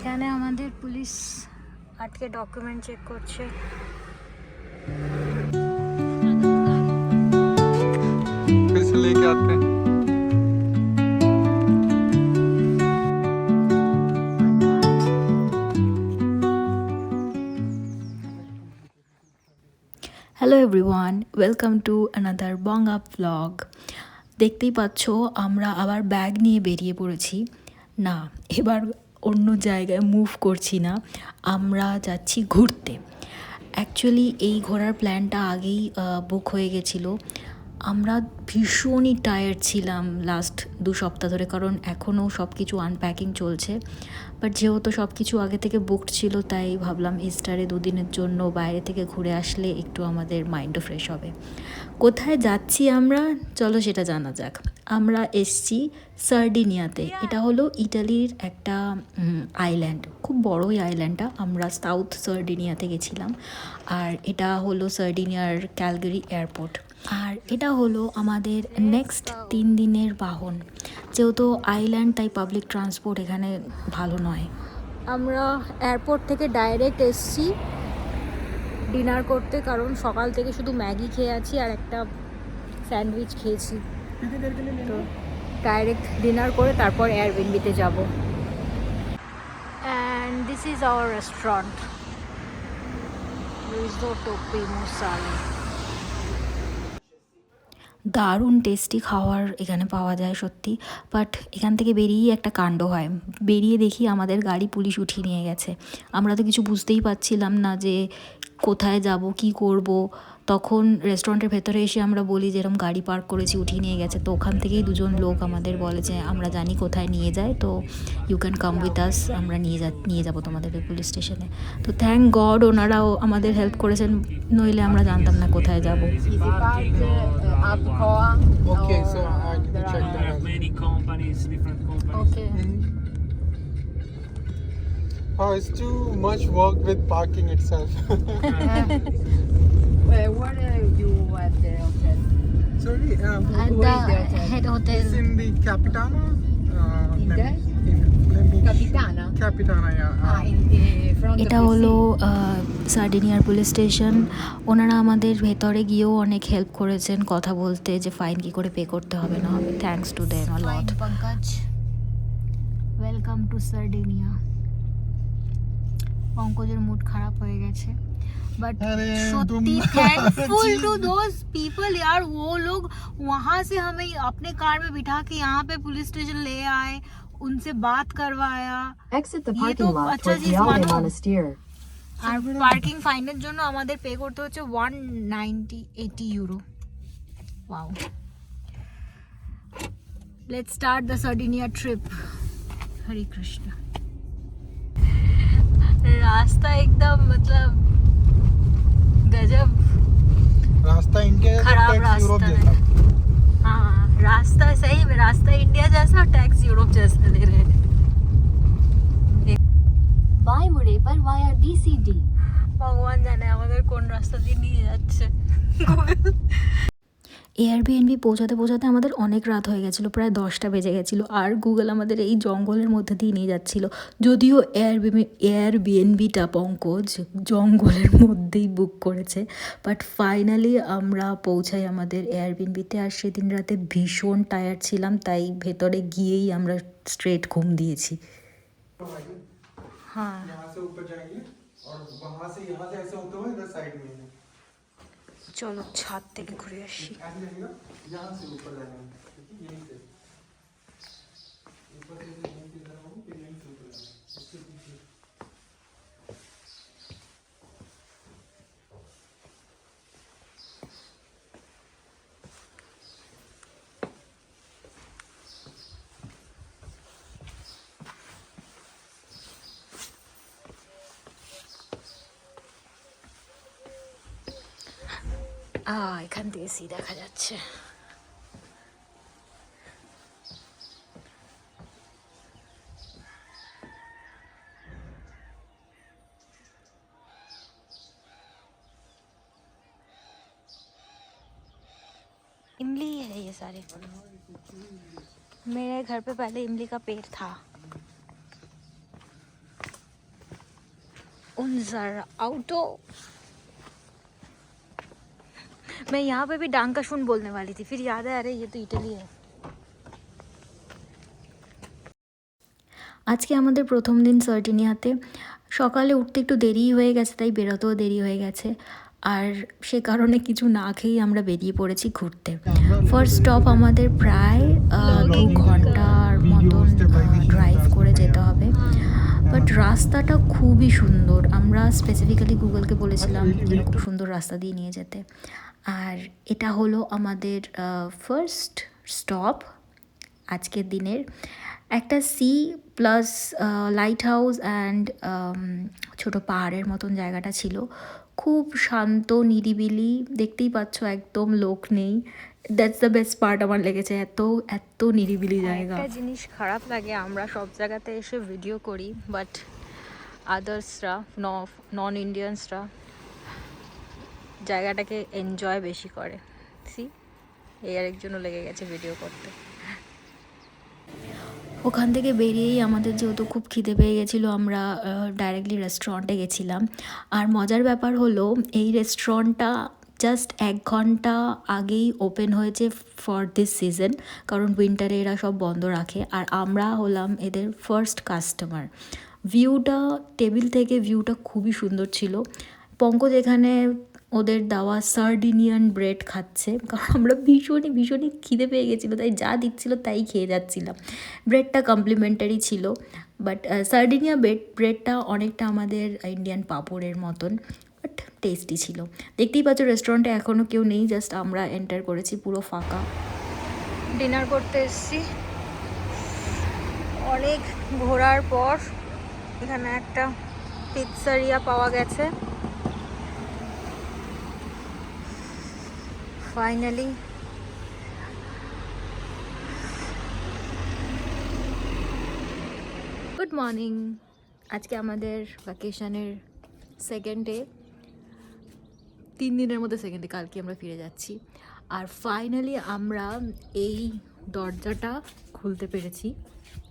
এখানে আমাদের পুলিশ আটকে ডকুমেন্ট চেক করছে। फिर से लेके आते हैं। Hello everyone, welcome to another Bong up blog. দেখতেই পাচ্ছ আমরা আবার ব্যাগ নিয়ে বেরিয়ে পড়েছি। না, এবার অন্য জায়গায় মুভ করছি না, আমরা যাচ্ছি ঘুরতে। অ্যাকচুয়ালি এই ঘোরার প্ল্যানটা আগেই বুক হয়ে গেছিলো। আমরা ভীষণই টায়ার্ড ছিলাম লাস্ট 2 সপ্তাহ ধরে, কারণ এখনও সব কিছু আনপ্যাকিং চলছে। বাট যেহেতু সব কিছু আগে থেকে বুকড ছিল, তাই ভাবলাম ইস্টারে 2 দিনের জন্য বাইরে থেকে ঘুরে আসলে একটু আমাদের মাইন্ডও ফ্রেশ হবে। কোথায় যাচ্ছি আমরা, চলো সেটা জানা যাক। আমরা এসছি সার্ডিনিয়াতে। এটা হলো ইটালির একটা আইল্যান্ড, খুব বড়ই আইল্যান্ডটা। আমরা সাউথ সার্ডিনিয়াতে গেছিলাম, আর এটা হলো সার্ডিনিয়ার ক্যালগারি এয়ারপোর্ট। আর এটা হলো আমাদের নেক্সট 3 দিনের বাহন। যেহেতু আইল্যান্ড, তাই পাবলিক ট্রান্সপোর্ট এখানে ভালো নয়। আমরা এয়ারপোর্ট থেকে ডাইরেক্ট এসছি ডিনার করতে, কারণ সকাল থেকে শুধু ম্যাগি খেয়ে আছি আর একটা স্যান্ডউইচ খেয়েছি। তো ডাইরেক্ট ডিনার করে তারপর এয়ারবিএনবিতে যাব। And this is our restaurant, রিসোর্টো প্রিমোসালে। দারুণ টেস্টি খাবার এখানে পাওয়া যায় সত্যি। বাট এখান থেকে বেরিয়েই একটা কাণ্ড হয়। বেরিয়ে দেখি আমাদের গাড়ি পুলিশ উঠিয়ে নিয়ে গেছে। আমরা তো কিছু বুঝতেই পারছিলাম না যে কোথায় যাব, কি করব। তখন রেস্টুরেন্টের ভেতরে এসে আমরা বলি যে এরকম গাড়ি পার্ক করেছি, উঠিয়ে নিয়ে গেছে। তো ওখান থেকেই 2জন লোক আমাদের বলে যে আমরা জানি কোথায় নিয়ে যায়, তো you can come with us, আমরা নিয়ে যাবো তোমাদেরকে পুলিশ স্টেশনে। তো থ্যাংক গড ওনারাও আমাদের হেল্প করেছেন, নইলে আমরা জানতাম না কোথায় যাব। Okay, so I need to check There are that. many companies, different companies. Okay, Oh, it's too much work with parking itself. Where are you at the hotel? Sorry, at Where is the the hotel? head hotel. it's in the Capitana. In let there? let me Capitana? Capitana, yeah. In front of এটা the হলো sea. সার্ডিনিয়ার police station. ওনারা আমাদের ভেতরে গিয়েও অনেক help করেছেন কথা বলতে, যে ফাইন কি করে পে করতে হবে না হবে। Thanks to them a lot. Pankaj, welcome to Sardinia. পঙ্কজের মুড খারাপ হয়ে গেছে, बट अरे, सच्ची थैंकफुल टू दोज पीपल यार। वो लोग वहाँ से हमें अपने कार में बिठा के यहाँ पे पुलिस स्टेशन ले आए, उनसे बात करवाया। Exit the ये parking तो lot अच्छा towards चीज Viale मानो। Monastir. আর পার্কিং ফাইনের জন্য আমাদের পে করতে হচ্ছে 180 euro. Wow. Let's start the Sardinia trip. Hare Krishna. रास्ता एकदम मतलब गजब रास्ता इंडिया जैसा, खराब टैक्स रास्ता यूरोप है। जैसा। हाँ, रास्ता सही में रास्ता इंडिया जैसा और टैक्स यूरोप जैसा दे रहे हैं। बाएं मुड़े पर वाया DCD. ভগবান জানে আমাদের কোন রাস্তা দিয়ে নিয়ে যাচ্ছে। এয়ারবিএনবি পৌঁছাতে পৌঁছাতে আমাদের অনেক রাত হয়ে গেছিলো, প্রায় 10টা বেজে গেছিলো। আর গুগল আমাদের এই জঙ্গলের মধ্যে দিয়ে নিয়ে যাচ্ছিলো। যদিও এয়ারবিএনবিটা পঙ্কজ জঙ্গলের মধ্যেই বুক করেছে, বাট ফাইনালি আমরা পৌঁছাই আমাদের এয়ারবিএনবিতে। আর সেদিন রাতে ভীষণ টায়ার্ড ছিলাম, তাই ভেতরে গিয়েই আমরা স্ট্রেট ঘুম দিয়েছি। হ্যাঁ, यहाँ से ऊपर जाएंगे और वहाँ से यहाँ से ऐसे होते हुए इधर साइड में है। চলো ছাদ থেকে ঘুরে আসি। ऐसे जाएंगे ना, यहाँ से ऊपर जाएंगे, ठीक है, यहीं से ऊपर से यहीं से इधर आओगे, फिर यहीं से ऊपर जाएंगे, उसके पीछे। এখান থেকে সি দেখা যাচ্ছে। इमली है ये सारे। मेरे घर पे पहले इमली का पेड़ था। उनसर आउटो। मैं यहाँ पे भी डांकाशुन बोलने वाली थी, फिर याद है अरे ये तो इटली है। আজকে আমাদের প্রথম দিন সার্ডিনিয়াতে। সকালে উঠতে একটু দেরিই হয়ে গেছে, তাই বেরোতেও দেরি হয়ে গেছে, আর সে কারণে কিছু না খেয়েই আমরা বেরিয়ে পড়েছি ঘুরতে। ফার্স্ট স্টপ আমাদের প্রায় 2 ঘন্টার মতন ড্রাইভ করে যেতে হবে, বাট রাস্তাটা খুবই সুন্দর। আমরা স্পেসিফিক্যালি গুগলকে বলেছিলাম এরকম সুন্দর রাস্তা দিয়ে নিয়ে যেতে। আর এটা হলো আমাদের ফার্স্ট স্টপ আজকের দিনের। একটা sea plus lighthouse and ছোটো পাহাড়ের মতন জায়গাটা ছিল। খুব শান্ত নিরিবিলি, দেখতেই পাচ্ছ একদম লোক নেই। দ্যাটস দ্য বেস্ট পার্ট আমার লেগেছে, এত নিরিবিলি জায়গা। একটা জিনিস খারাপ লাগে, আমরা সব জায়গাতে এসে ভিডিও করি, বাট আদার্সরা নন ইন্ডিয়ানসরা জায়গাটাকে এনজয় বেশি করে। সি এই আরেকজনও লেগে গেছে ভিডিও করতে। ওখান থেকে বেরিয়েই আমাদের যেহেতু খুব খিদে পেয়ে গেছিলো, আমরা ডাইরেক্টলি রেস্টুরেন্টে গেছিলাম। আর মজার ব্যাপার হলো এই রেস্টুরেন্টটা জাস্ট 1 ঘন্টা আগেই ওপেন হয়েছে ফর দিস সিজন, কারণ উইন্টারে এরা সব বন্ধ রাখে। আর আমরা হলাম এদের ফার্স্ট কাস্টমার। ভিউটা, টেবিল থেকে ভিউটা খুবই সুন্দর ছিল। পঙ্কজ এখানে ওদের দেওয়া সার্ডিনিয়ান ব্রেড খাচ্ছে, কারণ আমরা ভীষণই খিদে পেয়ে গেছিলো, তাই যা দিচ্ছিলো তাই খেয়ে যাচ্ছিলাম। ব্রেডটা কমপ্লিমেন্টারি ছিল, বাট সার্ডিনিয়া ব্রেডটা অনেকটা আমাদের ইন্ডিয়ান পাঁপড়ের মতন, বাট টেস্টি ছিল। দেখতেই পাচ্ছ রেস্টুরেন্টে এখনও কেউ নেই, জাস্ট আমরা এন্টার করেছি, পুরো ফাঁকা। ডিনার করতে এসেছি, অনেক ঘোরার পর এখানে একটা পিৎজারিয়া পাওয়া গেছে ফাইনালি। গুড মর্নিং, আজকে আমাদের ভ্যাকেশনের সেকেন্ড ডে, 3 দিনের মধ্যে সেকেন্ড ডে, কালকে আমরা ফিরে যাচ্ছি। আর ফাইনালি আমরা এই দরজাটা খুলতে পেরেছি,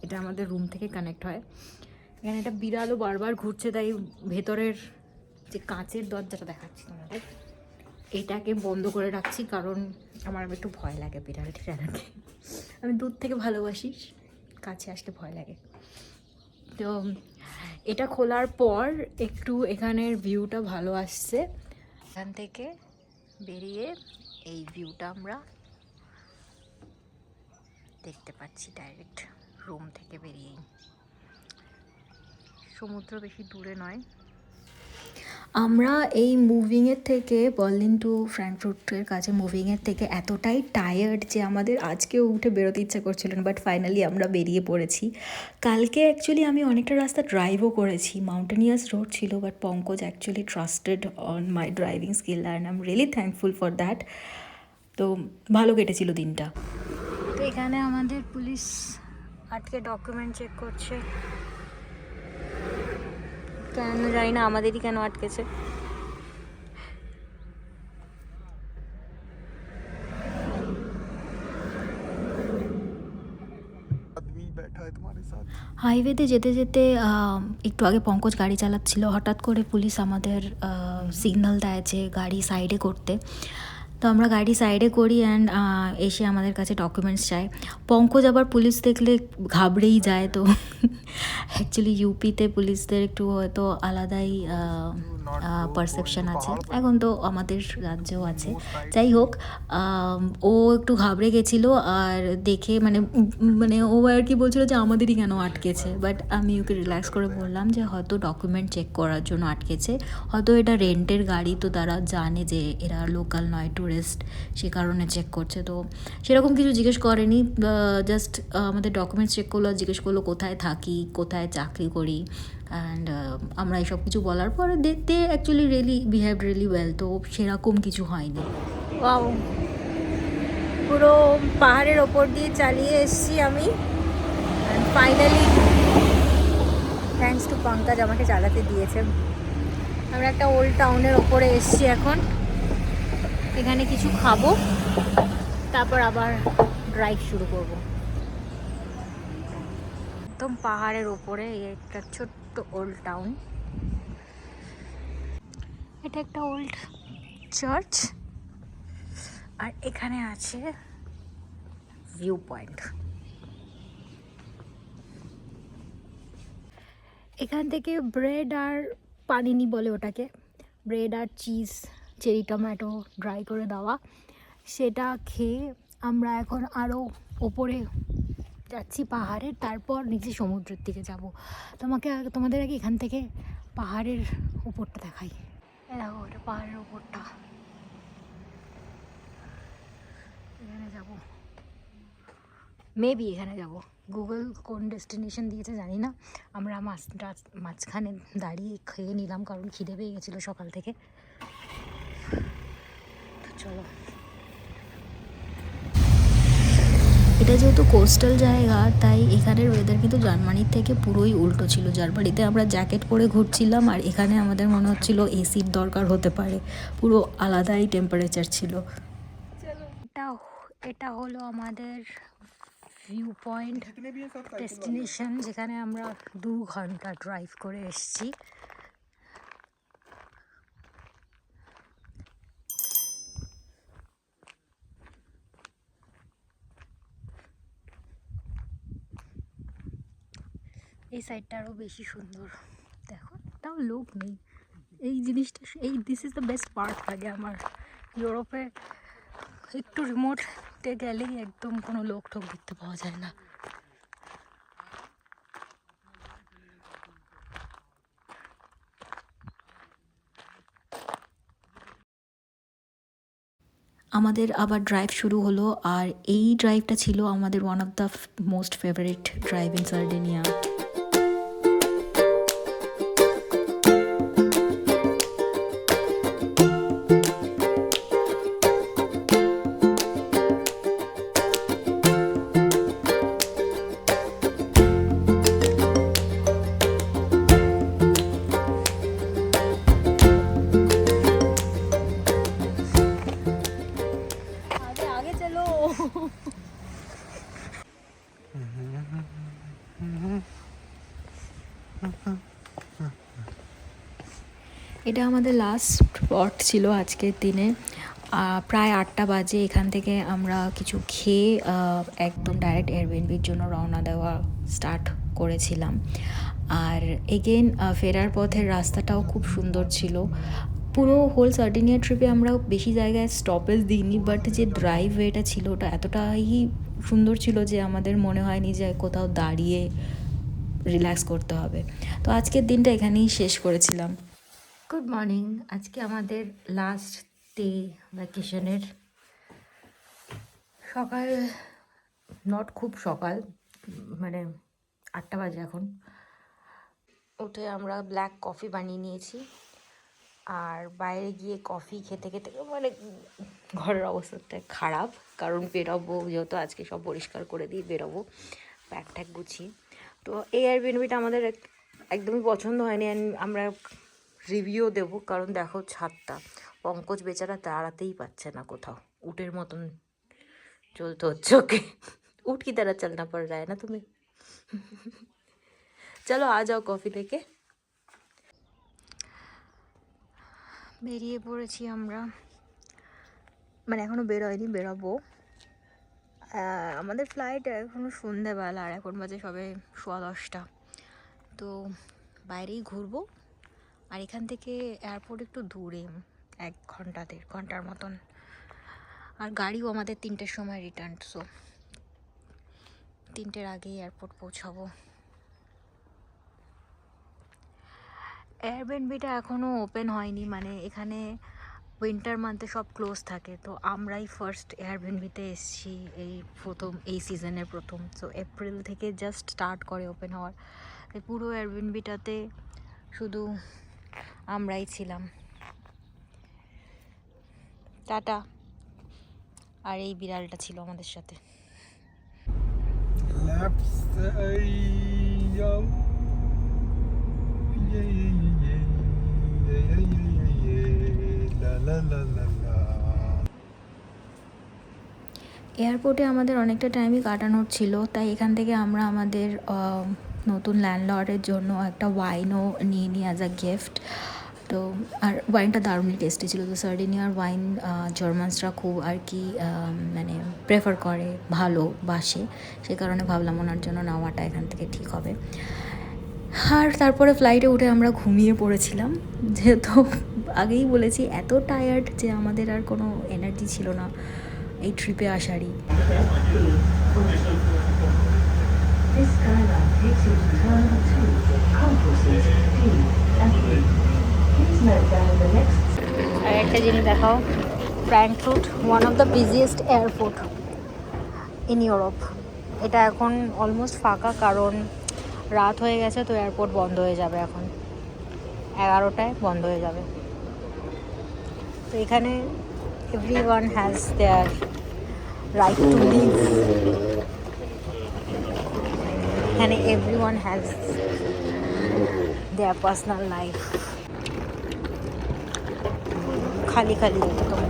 এটা আমাদের রুম থেকে কানেক্ট হয়। এখানে একটা বিড়ালও বারবার ঘুরছে, তাই ভেতরের যে কাঁচের দরজাটা দেখাচ্ছি তোমাদের, এটাকে বন্ধ করে রাখছি, কারণ আমার একটু ভয় লাগে বিড়ালকে। আমি দূর থেকে ভালোবাসি, কাছে আসতে ভয় লাগে। তো এটা খোলার পর একটু এখানের ভিউটা ভালো আসছে। এখান থেকে বেরিয়ে এই ভিউটা আমরা দেখতে পাচ্ছি ডাইরেক্ট রুম থেকে বেরিয়েই। সমুদ্র বেশি দূরে নয়। আমরা এই মুভিংয়ের থেকে, বার্লিন টু ফ্র্যাঙ্কফুর্টের কাছে মুভিংয়ের থেকে এতটাই টায়ার্ড যে আমাদের আজকেও উঠে বেরোতে ইচ্ছা করছিল না, বাট ফাইনালি আমরা বেরিয়ে পড়েছি। কালকে অ্যাকচুয়ালি আমি অনেকটা রাস্তা ড্রাইভও করেছি, মাউন্টেনিয়াস রোড ছিল, but Pankaj actually trusted on my driving skill and I am really thankful for that. তো ভালো কেটেছিল দিনটা। তো এখানে আমাদের পুলিশ আটকে ডকুমেন্ট চেক করছে, কেন জানি না, আমাদেরই কেন আটকেছে। হাইওয়েতে যেতে যেতে একটু আগে পঙ্কজ গাড়ি চালাচ্ছিল, হঠাৎ করে পুলিশ আমাদের সিগন্যাল দেয় যে গাড়ি সাইডে করতে। তো আমরা গাড়ি সাইডে করি অ্যান্ড এসে আমাদের কাছে ডকুমেন্টস চায়। পঙ্কজ আবার পুলিশ দেখলে ঘাবড়েই যায়। তো অ্যাকচুয়ালি ইউপিতে পুলিশদের একটু হয়তো আলাদাই পারসেপশন আছে, এখন তো আমাদের রাজ্যেও আছে। যাই হোক, ও একটু ঘাবড়ে গেছিলো, আর দেখে মানে ও আর কি বলছিলো যে আমাদেরই কেন আটকেছে, বাট আমি ওকে রিল্যাক্স করে বললাম যে হয়তো ডকুমেন্ট চেক করার জন্য আটকেছে, হয়তো এটা রেন্টের গাড়ি, তো তারা জানে যে এরা লোকাল নয়, টুরিস্ট, সে কারণে চেক করছে। তো সেরকম কিছু জিজ্ঞেস করেনি, জাস্ট আমাদের ডকুমেন্টস চেক করলো, জিজ্ঞেস করলো কোথায় থাকি, কোথায় চাকরি করি, অ্যান্ড আমরা এসব কিছু বলার পরে দেখতে অ্যাকচুয়ালি বিহেভড রিয়েলি ওয়েল, তো সেরকম কিছু হয়নি। ওয়াও, পুরো পাহাড়ের ওপর দিয়ে চালিয়ে এসেছি আমি, and finally thanks to Pankaj আমাকে চালাতে দিয়েছে। আমরা একটা ওল্ড টাউনের ওপরে এসেছি এখন, এখানে কিছু খাবো, তারপর আবার ড্রাইভ শুরু করব। একদম পাহাড়ের ওপরে একটা ছোট্ট ওল্ড টাউন, এটা একটা ওল্ড চার্চ, আর এখানে আছে ভিউ পয়েন্ট। এখান থেকে ব্রেড আর পানিনি বলে ওটাকে, ব্রেড আর চিজ, চেরি টমেটো ড্রাই করে দেওয়া, সেটা খেয়ে আমরা এখন আরও ওপরে যাচ্ছি পাহাড়ের, তারপর নিচে সমুদ্রের দিকে যাব। তোমাদের আগে এখান থেকে পাহাড়ের উপরটা দেখাই। দেখো এটা পাহাড়ের উপরটা, এখানে যাব, মেবি এখানে যাব। গুগল কোন ডেস্টিনেশন দিয়েছে জানি না। আমরা মাঝখানে দাঁড়িয়ে খেয়ে নিলাম, কারণ খিদে পেয়ে গেছিলো সকাল থেকে। তো চলো। এটা যেহেতু কোস্টাল জায়গা, তাই এখানের ওয়েদার কিন্তু জার্মানির থেকে পুরোই উল্টো ছিল। জার্মানিতে আমরা জ্যাকেট পরে ঘুরছিলাম, আর এখানে আমাদের মনে হচ্ছিল এসির দরকার হতে পারে, পুরো আলাদাই টেম্পারেচার ছিল। এটা হলো আমাদের ভিউ পয়েন্ট ডেস্টিনেশন, যেখানে আমরা 2 ঘন্টা ড্রাইভ করে এসেছি। এই সাইডটা আরও বেশি সুন্দর, দেখো তাও লোক নেই। এই জিনিসটা, this is the best part লাগে আমার ইউরোপে। একটু রিমোটে গেলেই একদম কোনো লোক টোক দেখতে পাওয়া যায় না। আমাদের আবার ড্রাইভ শুরু হলো, আর এই ড্রাইভটা ছিল আমাদের one of the most favourite drive in Sardinia. এটা আমাদের লাস্ট স্পট ছিল আজকের দিনে। প্রায় 8টা বাজে এখান থেকে আমরা কিছু খেয়ে একদম ডাইরেক্ট এয়ারবিএনবির জন্য রওনা দেওয়া স্টার্ট করেছিলাম। আর এগেন ফেরার পথের রাস্তাটাও খুব সুন্দর ছিল। পুরো হোল সার্ডিনিয়া ট্রিপে আমরা বেশি জায়গায় স্টপেজ দিইনি, বাট যে ড্রাইভ ওয়েটা ছিল ওটা এতটাই সুন্দর ছিল যে আমাদের মনে হয়নি যে কোথাও দাঁড়িয়ে রিল্যাক্স করতে হবে। তো আজকের দিনটা এখানেই শেষ করেছিলাম। গুড মর্নিং, আজকে আমাদের লাস্ট ডে ভ্যাকেশনের। সকাল, নট খুব সকাল, মানে 8টা বাজে এখন। উঠে আমরা ব্ল্যাক কফি বানিয়ে নিয়েছি, আর বাইরে গিয়ে কফি খেতে খেতে মানে ঘরের অবস্থাটা খারাপ, কারণ বেরোবো যেহেতু আজকে সব পরিষ্কার করে দিয়ে বেরোবো ব্যাগ ট্যাগ গুছিয়ে। তো এই এয়ারবিএনবিটা আমাদের একদমই পছন্দ হয়নি, আমরা রিভিউ দেবো, কারণ দেখো ছাদটা, পঙ্কজ বেচারা দাঁড়াতেই পারছে না কোথাও, উটের মতন চলতে হচ্ছে ওকে। উঠ কি তারা চলনা পড় যায় না তুমি। চলো আ যাও কফি থেকে। বেরিয়ে পড়েছি আমরা, মানে এখনও বেরোয়নি, বেরোবো। আমাদের ফ্লাইট এখনও সন্ধেবেলা, আর এখন বাজে সবে 10:15। তো বাইরেই ঘুরবো, আর এখান থেকে এয়ারপোর্ট একটু দূরে, 1 ঘন্টা 1.5 ঘন্টার মতন। আর গাড়িও আমাদের 3টের সময় রিটার্ন, সো 3টের আগেই এয়ারপোর্ট পৌঁছাবো। এয়ারবিএনবিটা এখনও ওপেন হয়নি, মানে এখানে উইন্টার মান্থে সব ক্লোজ থাকে। তো আমরাই ফার্স্ট এয়ারবিএনবিতে এসেছি এই সিজনের প্রথম। সো এপ্রিল থেকে জাস্ট স্টার্ট করে ওপেন হওয়ার। তাই পুরো এয়ারবিএনবিটাতে শুধু আমরাই ছিলাম। টাটা। আর এই বিড়ালটা ছিল আমাদের সাথে। Left side, yo. Yeah, yeah, yeah, yeah, yeah, yeah, yeah, la la la la la. এয়ারপোর্টে আমাদের অনেকটা টাইমই কাটানোর ছিল, তাই এখান থেকে আমরা আমাদের নতুন ল্যান্ডলর্ডের জন্য একটা ওয়াইনও নিয়ে নিই অ্যাজ আ গিফট। তো আর ওয়াইনটা দারুণই টেস্টি ছিল। তো সার্ডিনিয়ার ওয়াইন জার্মানসরা খুব আর কি মানে প্রেফার করে, ভালোবাসে, সে কারণে ভাবলাম ওনার জন্য নেওয়াটা এখান থেকে ঠিক হবে। আর তারপরে ফ্লাইটে উঠে আমরা ঘুমিয়ে পড়েছিলাম, যেহেতু আগেই বলেছি এত টায়ার্ড যে আমাদের আর কোনো এনার্জি ছিল না এই ট্রিপে আসারই। This skylab takes you to Terminal 2, concourses D and E. Please note that in the next আর একটা জিনিস দেখাও, Frankfurt one of the busiest airport in Europe. এটা এখন অলমোস্ট ফাঁকা, কারণ রাত হয়ে গেছে, তো এয়ারপোর্ট বন্ধ হয়ে যাবে এখন 11টায় বন্ধ হয়ে যাবে। তো এখানে everyone has their right to live, এখানে everyone has their personal life. খালি খালি একদম।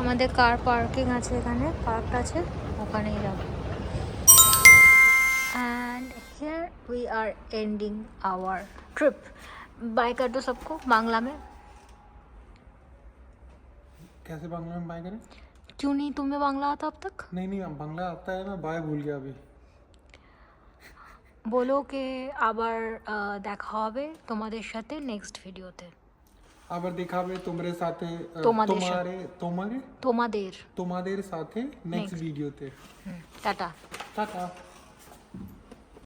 আমাদের কার পার্কিং আছে, এখানে পার্ক আছে, ওখানেই যাব। And here we are ending our trip. Bye कर दो सबको बांग्ला में। कैसे बांग्ला में बाय करें? क्यों नहीं, तुम्हें बांग्ला आता अब तक? नहीं नहीं, बांग्ला आता है, मैं बाय भूल गया अभी। বলো কে আবার দেখা হবে তোমাদের সাথে নেক্সট ভিডিওতে। আবার দেখাবে তোমাদের সাথে, তোমাদের তোমাদের তোমাদের তোমাদের সাথে নেক্সট ভিডিওতে। টাটা। টাটা।